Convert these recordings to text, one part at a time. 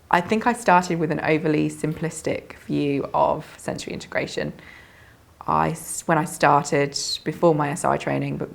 I think I started with an overly simplistic view of sensory integration. When I started, before my SI training, but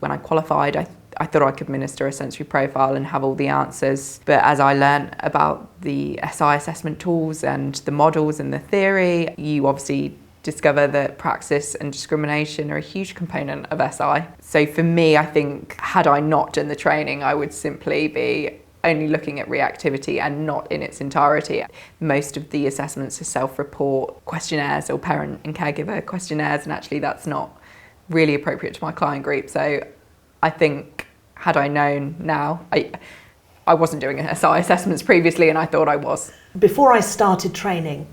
when I qualified, I thought I could administer a sensory profile and have all the answers. But as I learned about the SI assessment tools and the models and the theory, you obviously discover that praxis and discrimination are a huge component of SI. So for me, I think had I not done the training, I would simply be only looking at reactivity and not in its entirety. Most of the assessments are self-report questionnaires or parent and caregiver questionnaires, and actually that's not really appropriate to my client group. So I think had I known now, I wasn't doing SI assessments previously and I thought I was. Before I started training,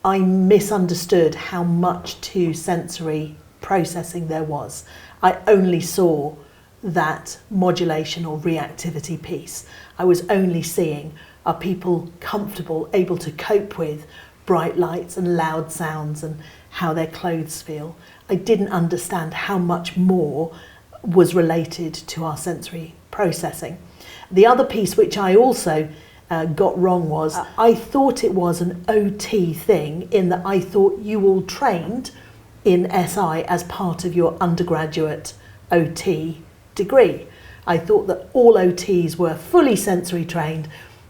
I misunderstood how much to sensory processing there was. I only saw that modulation or reactivity piece. I was only seeing, are people comfortable, able to cope with bright lights and loud sounds and how their clothes feel. I didn't understand how much more was related to our sensory processing. The other piece which I also got wrong was I thought it was an OT thing, in that I thought you all trained in SI as part of your undergraduate OT degree. I thought that all OTs were fully sensory trained,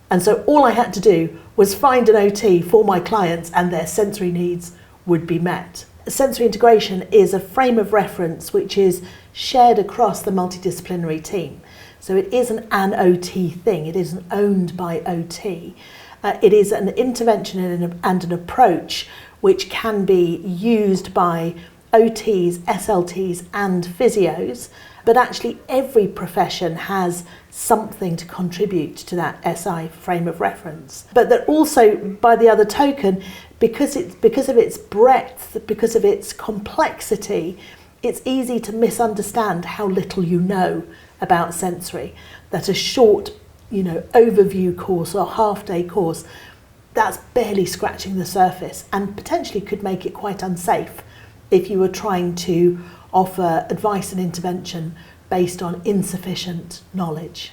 and so all I had to do was find an OT for my clients and their sensory needs would be met. Sensory integration is a frame of reference which is shared across the multidisciplinary team. So it isn't an OT thing, it isn't owned by OT. It is an intervention and an approach which can be used by OTs, SLTs and physios, but actually every profession has something to contribute to that SI frame of reference. But that also, by the other token, because of its breadth, because of its complexity, it's easy to misunderstand how little you know about sensory. That a short, overview course or half-day course, that's barely scratching the surface and potentially could make it quite unsafe if you were trying to offer advice and intervention based on insufficient knowledge.